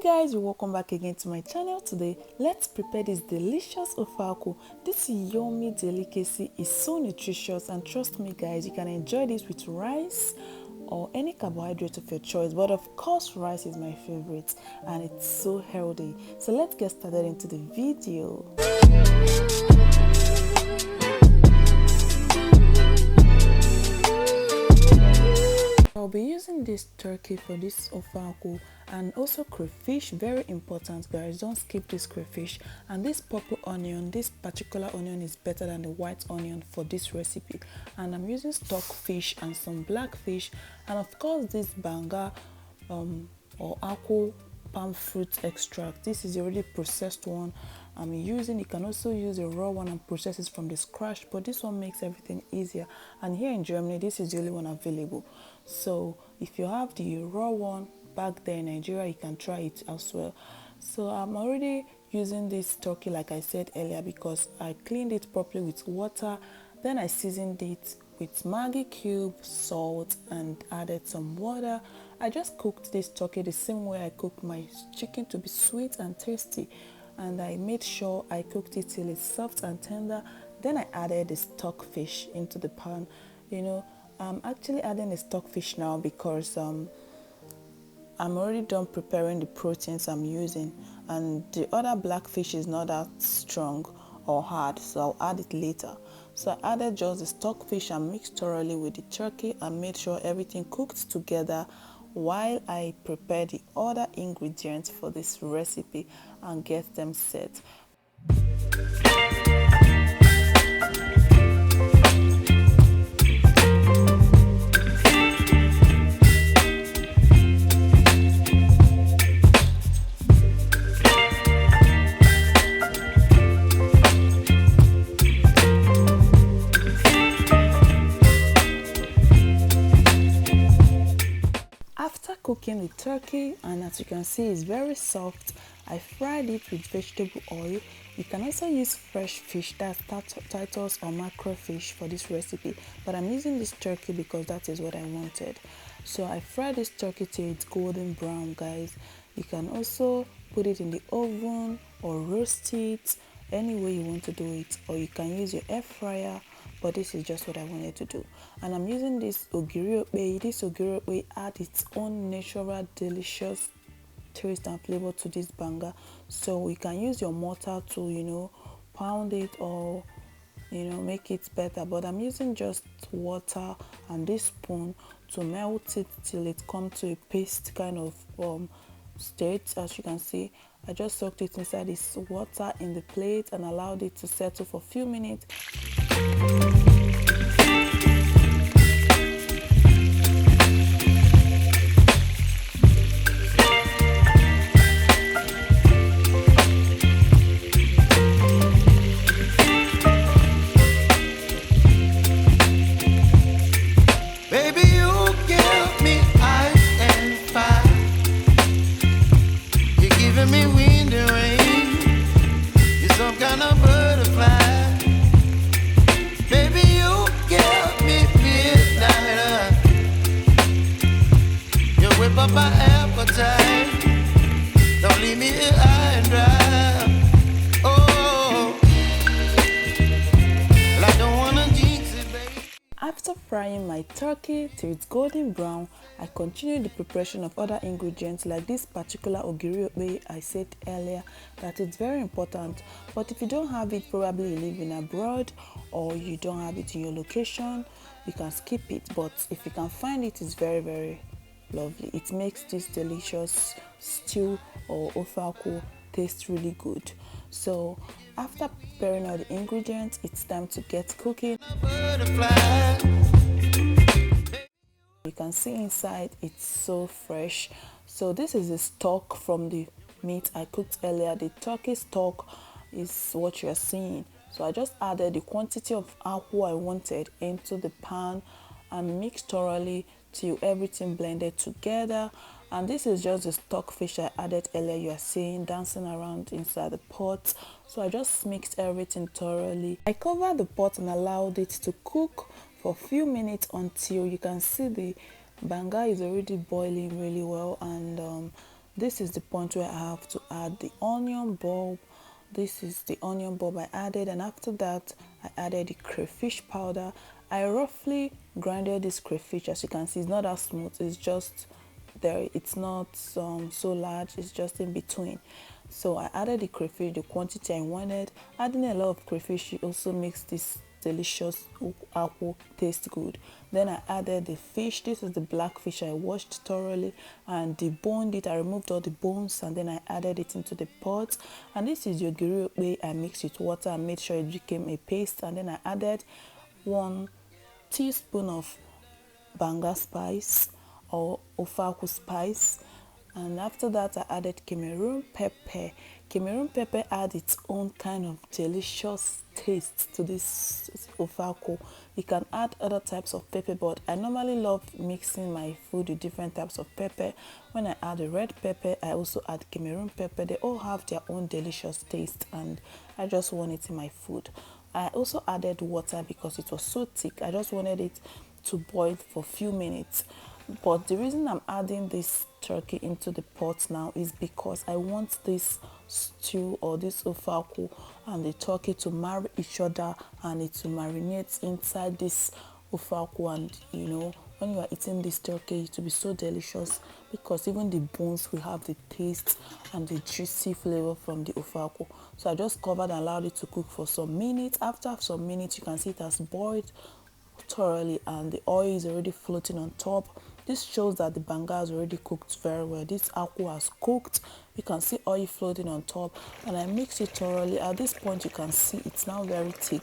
Guys, welcome back again to my channel. Today let's prepare this delicious Ofeakwu. This yummy delicacy is so nutritious, and trust me guys, you can enjoy this with rice or any carbohydrate of your choice, but of course rice is my favorite and it's so healthy. So let's get started into the video. I'll be using this turkey for this Ofeakwu, and also crayfish, very important guys, don't skip this crayfish. And this purple onion, this particular onion is better than the white onion for this recipe. And I'm using stock fish and some black fish, and of course this Banga or Akwu palm fruit extract. This is the already processed one I'm using. You can also use a raw one and process it from the scratch, but this one makes everything easier, and here in Germany this is the only one available. So if you have the raw one back there in Nigeria, you can try it as well. So I'm already using this turkey like I said earlier, because I cleaned it properly with water, then I seasoned it with Maggi cube, salt, and added some water. I just cooked this turkey the same way I cooked my chicken, to be sweet and tasty, and I made sure I cooked it till it's soft and tender. Then I added the stock fish into the pan. I'm actually adding the stock fish now because I'm already done preparing the proteins I'm using, and the other black fish is not that strong or hard, so I'll add it later. So I added just the stock fish and mixed thoroughly with the turkey and made sure everything cooked together while I prepare the other ingredients for this recipe and get them set. After cooking the turkey, and as you can see it's very soft, I fried it with vegetable oil. You can also use fresh fish, that's Titus or mackerel fish for this recipe, but I'm using this turkey because that is what I wanted. So I fried this turkey till it's golden brown guys. You can also put it in the oven or roast it any way you want to do it, or you can use your air fryer, but this is just what I wanted to do. And I'm using this Ogiri okpei. This Ogiri okpei adds its own natural delicious taste and flavor to this Banga, so you can use your mortar to pound it or make it better, but I'm using just water and this spoon to melt it till it comes to a paste kind of state. As you can see, I just soaked it inside this water in the plate and allowed it to settle for a few minutes. After frying my turkey till it's golden brown, I continued the preparation of other ingredients like this particular Ogiri okpei. I said earlier that it's very important, but if you don't have it, probably you live in abroad or you don't have it in your location, you can skip it, but if you can find it, it's very, very lovely. It makes this delicious stew or Ofeakwu taste really good. So after preparing all the ingredients, it's time to get cooking. You can see inside it's so fresh. So this is the stock from the meat I cooked earlier. The turkey stock is what you're seeing. So I just added the quantity of akwu I wanted into the pan and mixed thoroughly till everything blended together. And this is just the stock fish I added earlier. You are seeing dancing around inside the pot. So I just mixed everything thoroughly. I covered the pot and allowed it to cook for a few minutes until you can see the Banga is already boiling really well, and This is the point where I have to add the onion bulb. This is the onion bulb I added, and after that I added the crayfish powder. I roughly grinded this crayfish. As you can see, it's not that smooth, it's just there, it's not so large, it's just in between. So I added the crayfish, the quantity I wanted. Adding a lot of crayfish also makes this delicious akwu taste good. Then I added the fish. This is the black fish I washed thoroughly and deboned it. I removed all the bones and then I added it into the pot. And this is Ogiri okpei. I mixed with water and made sure it became a paste. And then I added 1 teaspoon of Banga spice or Ofeakwu spice, and after that I added Cameroon pepper. Cameroon pepper adds its own kind of delicious taste to this Ofeakwu. You can add other types of pepper, but I normally love mixing my food with different types of pepper. When I add the red pepper, I also add Cameroon pepper. They all have their own delicious taste and I just want it in my food. I also added water because it was so thick. I just wanted it to boil for a few minutes. But the reason I'm adding this turkey into the pot now is because I want this stew or this Ofeakwu and the turkey to marry each other and it to marinate inside this Ofeakwu. And you know, when you are eating this turkey, it will be so delicious because even the bones will have the taste and the juicy flavor from the Ofeakwu. So I just covered and allowed it to cook for some minutes. After some minutes, you can see it has boiled thoroughly and the oil is already floating on top. This shows that the banga has already cooked very well. This akwu has cooked. You can see oil floating on top and I mixed it thoroughly. At this point you can see it's now very thick.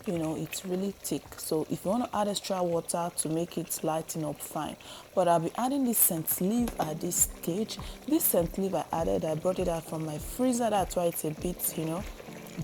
You know, it's really thick. So if you want to add extra water to make it lighten up, fine. But I'll be adding this scent leaf at this stage. This scent leaf I added, I brought it out from my freezer. That's why it's a bit, you know,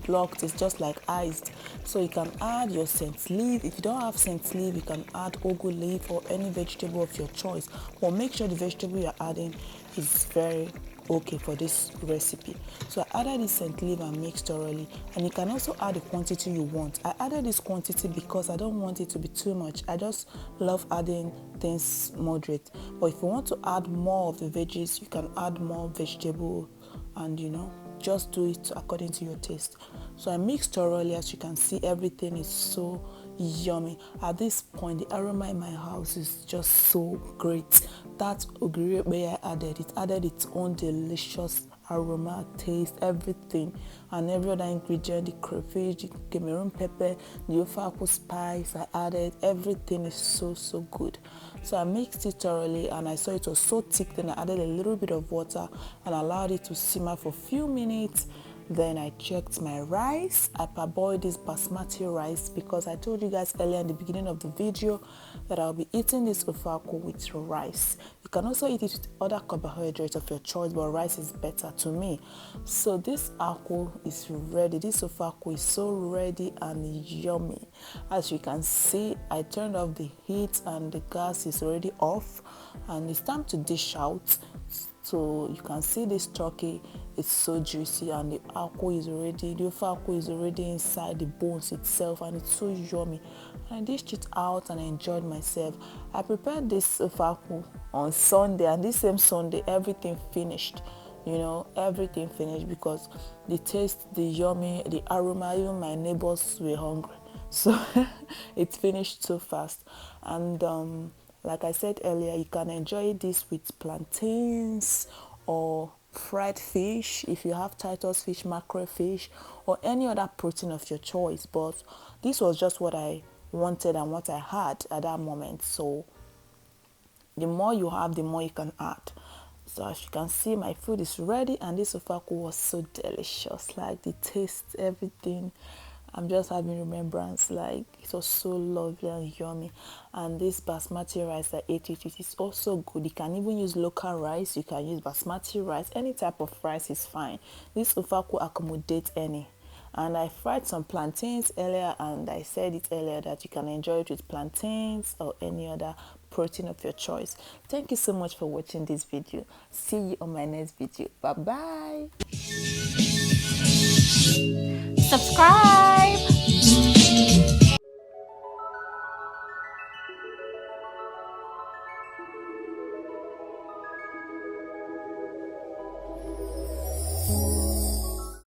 blocked. It's just like iced. So you can add your scent leaf. If you don't have scent leaf, you can add ugu leaf or any vegetable of your choice, but make sure the vegetable you're adding is very okay for this recipe. So I added this scent leaf and mixed thoroughly, and you can also add the quantity you want. I added this quantity because I don't want it to be too much. I just love adding things moderate, but if you want to add more of the veggies, you can add more vegetable, and you know, just do it according to your taste. So I mixed thoroughly. As you can see, everything is so yummy. At this point, the aroma in my house is just so great. That Ogiri okpei I added, it added its own delicious aroma, taste, everything, and every other ingredient, the crayfish, the Cameroon pepper, the Ofeakwu spice I added, everything is so good. So I mixed it thoroughly and I saw it was so thick, then I added a little bit of water and allowed it to simmer for a few minutes. Then I checked my rice. I parboiled this basmati rice because I told you guys earlier in the beginning of the video that I'll be eating this Ofeakwu with rice. You can also eat it with other carbohydrates of your choice, but rice is better to me. So this akwu is ready. This Ofeakwu is so ready and yummy. As you can see, I turned off the heat and the gas is already off, and it's time to dish out. So you can see this turkey is so juicy and the Ofeakwu is already inside the bones itself, and it's so yummy. And I dished it out and I enjoyed myself. I prepared this Ofeakwu on Sunday, and this same Sunday everything finished. You know, everything finished because the taste, the yummy, the aroma, even my neighbors were hungry. So it finished so fast. And like I said earlier, you can enjoy this with plantains or fried fish if you have Titus fish, mackerel fish, or any other protein of your choice. But this was just what I wanted and what I had at that moment. So the more you have, the more you can add. So as you can see, my food is ready, and this Ofeakwu was so delicious. Like the taste, everything. I'm just having remembrance, like it was so lovely and yummy. And this basmati rice I ate it is also good. You can even use local rice, you can use basmati rice, any type of rice is fine. This Ofeakwu accommodates any. And I fried some plantains earlier, and I said it earlier that you can enjoy it with plantains or any other protein of your choice. Thank you so much for watching this video. See you on my next video. Bye bye. Subscribe.